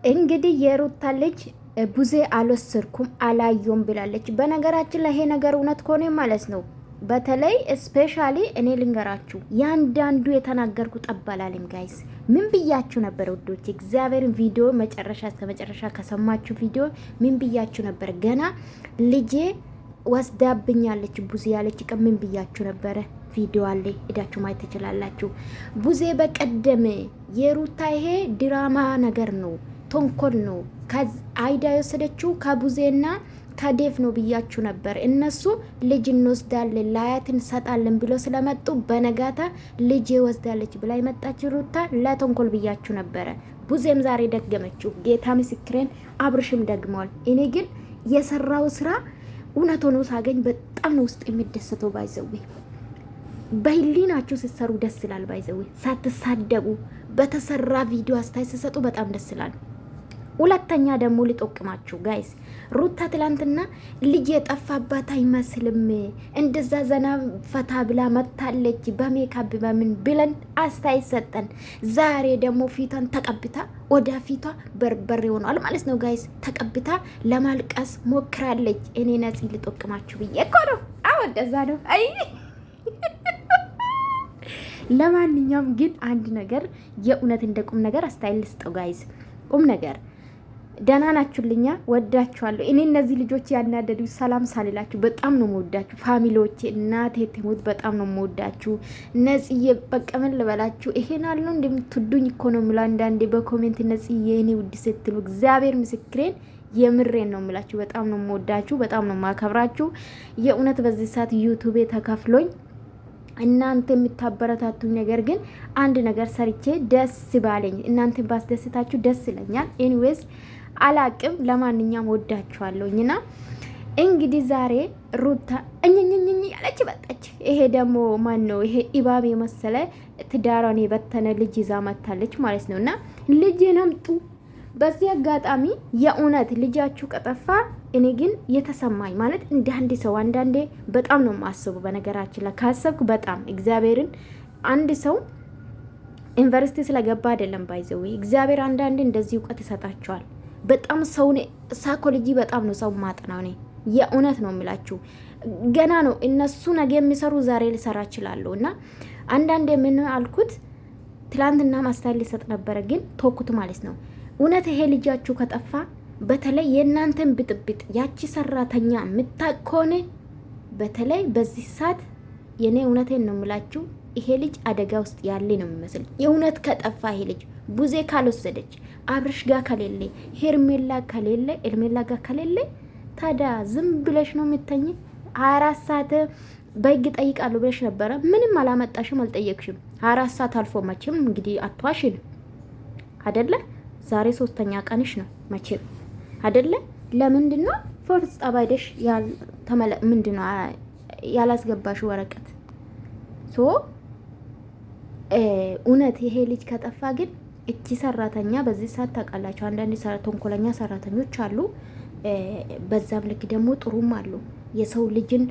እንግዲህ የሩታ ልጅ ቡዜ አልወሰድኩም አላየውም ብላለች። በነገራችን ላይ ይሄ ነገር እውነት ከሆነ ማለት ነው በተለይ ስፔሻሊ እኔ ልንገራችሁ ያንዳንዱ የተናገርኩ ጠባላለም ጋይስ ምን ብያችሁ ነበር ውዶች? እግዚአብሔርን ቪዲዮ መጨረሻ እስከ መጨረሻ ከሰማችሁ ቪዲዮ ምን ብያችሁ ነበር? ገና ልጄ ወስዳብኛለች ቡዜ ያለች ቀን ምን ብያችሁ ነበረ? ቪዲዮ አለ ሄዳችሁ ማየት ትችላላችሁ። ቡዜ በቀደም የሩታ ይሄ ድራማ ነገር ነው ተንኮል ነው አይዳ የወሰደችው ከቡዜና ከዴፍ ነው ብያችሁ ነበር። እነሱ ልጅ እንወስዳለን ላያት እንሰጣለን ብሎ ስለመጡ በነጋታ ልጅ ወስዳለች ብላ የመጣች ሩታ ለተንኮል ብያችሁ ነበረ። ቡዜም ዛሬ ደገመችው። ጌታ ምስክሬን አብርሽም ደግመዋል። እኔ ግን የሰራው ስራ እውነት ሆኖ ሳገኝ በጣም ነው ውስጥ የሚደሰተው። ባይዘዌ በህሊናችሁ ስትሰሩ ደስ ይላል። ባይዘዌ ሳትሳደቡ በተሰራ ቪዲዮ አስተያየት ስትሰጡ በጣም ደስ ይላል። ሁለተኛ ደግሞ ልጠቅማችሁ ጋይስ ሩታ ትላንትና ልጅ የጠፋባት አይመስልም እንደዛ ዘና ፈታ ብላ መታለች በሜካፕ በምን ብለን አስተያየት ሰጠን። ዛሬ ደግሞ ፊቷን ተቀብታ ወደ ፊቷ በርበሬ ሆኗል ማለት ነው ጋይስ። ተቀብታ ለማልቀስ ሞክራለች። እኔ ነፂ ልጠቅማችሁ ብዬ እኮ ነው። አዎ እንደዛ ነው። አይ ለማንኛውም ግን አንድ ነገር የእውነት እንደ ቁም ነገር አስተያየት ልስጠው ጋይስ። ቁም ነገር ደህና ናችሁልኛ? ወዳችኋለሁ። እኔ እነዚህ ልጆች ያናደዱ ሰላም ሳልላችሁ በጣም ነው መወዳችሁ ፋሚሊዎቼ። እናቴ ትሙት በጣም ነው መወዳችሁ። ነጽዬ በቃ ምን ልበላችሁ ይሄን አሉ እንደምትወዱኝ እኮ ነው የምለው። አንዳንዴ በኮሜንት ነጽዬ የኔ ውድ ስትሉ እግዚአብሔር ምስክሬን የምሬን ነው የምላችሁ። በጣም ነው መወዳችሁ፣ በጣም ነው ማከብራችሁ። የእውነት በዚህ ሰዓት ዩቲዩብ ተከፍሎኝ እናንተ የምታበረታቱኝ ነገር ግን አንድ ነገር ሰርቼ ደስ ባለኝ እናንተ ባስደስታችሁ ደስ ይለኛል። ኤኒዌይስ አላቅም። ለማንኛውም ወዳችኋለሁኝና እንግዲህ ዛሬ ሩታ እኝኝኝኝ ያለች መጣች። ይሄ ደግሞ ማን ነው? ይሄ ኢባብ የመሰለ ትዳሯን የበተነ ልጅ ይዛ መታለች ማለት ነውና ልጅን አምጡ። በዚህ አጋጣሚ የእውነት ልጃችሁ ከጠፋ እኔ ግን የተሰማኝ ማለት እንደ አንድ ሰው አንዳንዴ በጣም ነው የማስቡ። በነገራችን ላይ ካሰብኩ በጣም እግዚአብሔርን አንድ ሰው ዩኒቨርሲቲ ስለገባ አይደለም ባይዘው እግዚአብሔር አንዳንዴ እንደዚህ እውቀት ይሰጣቸዋል። በጣም ሰው ሳይኮሎጂ በጣም ነው ሰው ማጥናው ነው የእውነት ነው የምላችሁ። ገና ነው እነሱ ነገ የሚሰሩ ዛሬ ሊሰራ ይችላሉ። እና አንዳንዴ ምን አልኩት ትላንትና ማስታወቂያ ሊሰጥ ነበረ ግን ተወኩት ማለት ነው። እውነት ይሄ ልጃችሁ ከጠፋ በተለይ የእናንተን ብጥብጥ ያቺ ሰራተኛ የምታቆነ በተለይ በዚህ ሰዓት የኔ እውነቴን ነው የምላችሁ ይሄ ልጅ አደጋ ውስጥ ያለ ነው የሚመስል። የእውነት ከጠፋ ይሄ ልጅ ቡዜ ካልወሰደች አብርሽ ጋር ከሌለ ሄርሜላ ከሌለ ኤርሜላ ጋር ከሌለ ታዲያ ዝም ብለሽ ነው የምትተኝ? 24 ሰዓት በህግ ጠይቃለሁ ብለሽ ነበረ። ምንም አላመጣሽም፣ አልጠየቅሽም። 24 ሰዓት አልፎ መቼም እንግዲህ አትዋሽን አይደለ? ዛሬ 3ኛ ቀንሽ ነው መቼም አይደለ? ለምንድን ነው ፎርስ ጣባይደሽ ምንድን ነው ያላስገባሽ ወረቀት? ሶ እውነት ይሄ ልጅ ከጠፋ ግን እቺ ሰራተኛ በዚህ ሰዓት ታውቃላችሁ፣ አንዳንድ ተንኮለኛ ሰራተኞች አሉ። በዛም ልክ ደግሞ ጥሩም አሉ። የሰው ልጅን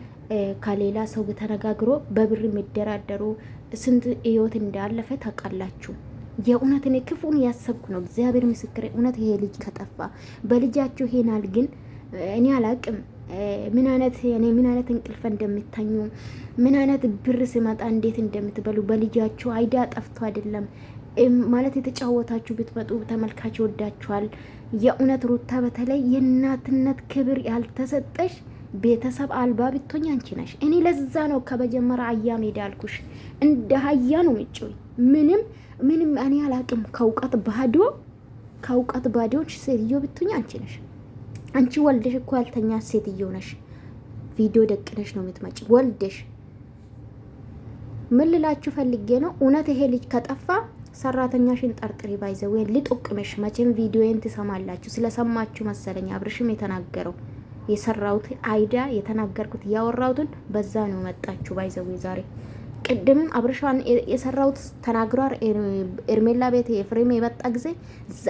ከሌላ ሰው ተነጋግሮ በብር የሚደራደሩ ስንት ህይወት እንዳለፈ ታውቃላችሁ። የእውነት እኔ ክፉን ያሰብኩ ነው እግዚአብሔር ምስክሬ። እውነት ይሄ ልጅ ከጠፋ በልጃችሁ ይሄናል ግን እኔ አላቅም ምን አይነት እንቅልፍ እንደምታኙ ምን አይነት ብር ሲመጣ እንዴት እንደምትበሉ በልጃችሁ አይዳ ጠፍቶ አይደለም ማለት የተጫወታችሁ ብትመጡ ተመልካች ይወዳችኋል። የእውነት ሩታ በተለይ የእናትነት ክብር ያልተሰጠሽ ቤተሰብ አልባ ብትሆኝ አንቺ ነሽ። እኔ ለዛ ነው ከመጀመሪያ አያ ሜዳ አልኩሽ። እንደ ሀያ ነው ምጭው ምንም እኔ አላቅም። ከእውቀት ባዶች ሴትዮ ብትሆኝ አንቺ ነሽ። አንቺ ወልደሽ እኮ ያልተኛ ሴትዮ ነሽ። ቪዲዮ ደቅነሽ ነው የምትመጪ ወልደሽ። ምን ልላችሁ ፈልጌ ነው እውነት ይሄ ልጅ ከጠፋ ሰራተኛሽን ጠርጥሪ። ባይዘው ልጥቅምሽ መቼም ቪዲዮን ትሰማላችሁ። ስለሰማችሁ መሰለኝ አብርሽም የተናገረው የሰራውት አይዳ የተናገርኩት ያወራውትን በዛ ነው መጣችሁ። ባይዘው ዛሬ ቅድምም አብርሻን የሰራውት ተናግሯል። ኤርሜላ ቤት ኤፍሬም የመጣ ጊዜ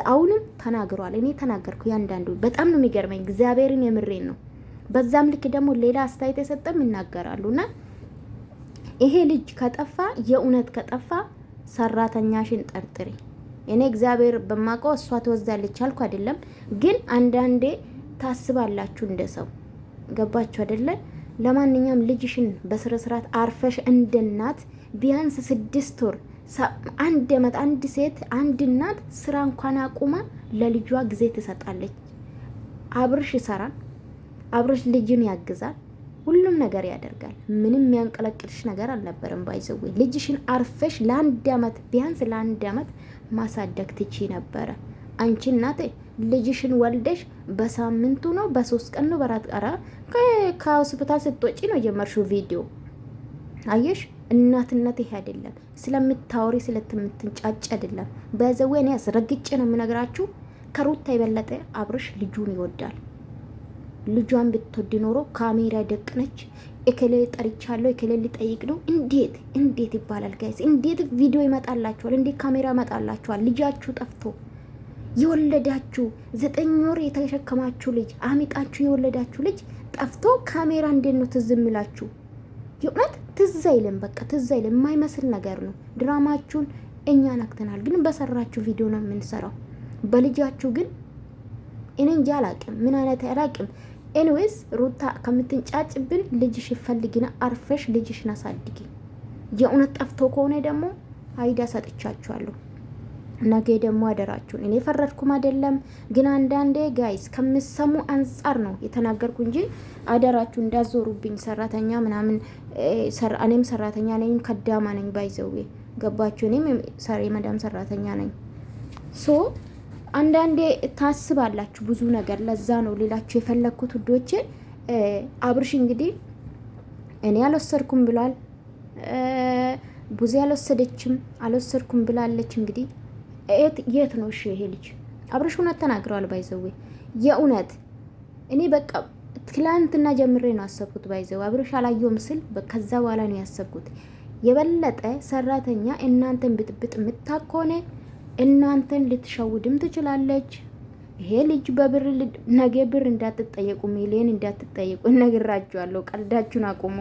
አሁንም ተናግሯል። እኔ ተናገርኩ ያንዳንዱ በጣም ነው የሚገርመኝ። እግዚአብሔርን የምሬን ነው። በዛም ልክ ደግሞ ሌላ አስተያየት የሰጠም ይናገራሉና ይሄ ልጅ ከጠፋ የእውነት ከጠፋ ሰራተኛሽን ጠርጥሪ። እኔ እግዚአብሔር በማውቀው እሷ ትወዛለች አልኩ አይደለም፣ ግን አንዳንዴ ታስባላችሁ እንደ ሰው ገባችሁ አይደለ? ለማንኛውም ልጅሽን በስነ ስርዓት አርፈሽ እንደ እናት ቢያንስ 6 ወር 1 ዓመት አንድ ሴት አንድ እናት ስራ እንኳን አቁማ ለልጇ ጊዜ ትሰጣለች። አብርሽ ይሰራል፣ አብርሽ ልጅን ያግዛል፣ ሁሉም ነገር ያደርጋል። ምንም የሚያንቀለቅልሽ ነገር አልነበረም። ባይዘው ልጅሽን አርፈሽ ለ1 ዓመት ቢያንስ ለ1 ዓመት ማሳደግ ትቺ ነበረ። አንቺ እናቴ ልጅሽን ወልደሽ በሳምንቱ ነው በ3 ቀን ነው በራት ቀራ ከሆስፒታል ስትወጪ ነው የጀመርሽው ቪዲዮ። አየሽ እናትነት ይሄ አይደለም። ስለምታወሪ ስለምትንጫጭ አይደለም። በዘው እኔ አስረግጬ ነው የምነግራችሁ። ከሩታ የበለጠ አብርሽ ልጁን ይወዳል። ልጇን ብትወድ ኖሮ ካሜራ ደቅነች እከሌ ጠርቻለሁ እከሌ ሊጠይቅ ነው እንዴት ይባላል ጋይስ? እንዴት ቪዲዮ ይመጣላችኋል? እንዴት ካሜራ ይመጣላችኋል? ልጃችሁ ጠፍቶ የወለዳችሁ 9 ወር የተሸከማችሁ ልጅ አሚጣችሁ የወለዳችሁ ልጅ ጠፍቶ ካሜራ እንዴት ነው ትዝ የሚላችሁ? የእውነት ትዝ አይልም። በቃ ትዝ አይልም። የማይመስል ነገር ነው። ድራማችሁን እኛ ነክተናል፣ ግን በሰራችሁ ቪዲዮ ነው የምንሰራው። በልጃችሁ ግን እኔ እንጃ አላቅም፣ ምን አይነት አላቅም። ኤኒዌይስ ሩታ ከምትንጫጭብን ልጅሽ ይፈልግና አርፈሽ ልጅሽን አሳድጊ። የእውነት ጠፍቶ ከሆነ ደግሞ አይዳ ሰጥቻችኋለሁ። ነገ ደግሞ አደራችሁን። እኔ ፈረድኩም አይደለም፣ ግን አንዳንዴ ጋይስ ከምሰሙ አንጻር ነው የተናገርኩ እንጂ አደራችሁ እንዳዞሩብኝ። ሰራተኛ ምናምን እኔም ሰራተኛ ነኝ፣ ከዳማ ነኝ። ባይዘዌ ገባችሁ? እኔም የመዳም ሰራተኛ ነኝ። ሶ አንዳንዴ ታስባላችሁ ብዙ ነገር። ለዛ ነው ሌላችሁ የፈለግኩት ውዶቼ። አብርሽ እንግዲህ እኔ አልወሰድኩም ብሏል። ቡዜ አልወሰድኩም ብላለች። እንግዲህ የት ነው እሺ ይሄ ልጅ? አብርሽ እውነት ተናግረዋል። ባይዘዌ የእውነት እኔ በቃ ትላንትና ጀምሬ ነው ያሰብኩት። ባይዘዌ አብርሽ አላየውም ስል ከዛ በኋላ ነው ያሰብኩት። የበለጠ ሰራተኛ እናንተን ብጥብጥ የምታኮነ እናንተን ልትሸውድም ትችላለች። ይሄ ልጅ በብር ነገ ብር እንዳትጠየቁ፣ ሚሊዮን እንዳትጠየቁ እነግራችኋለሁ። ቀልዳችሁን አቁሙ።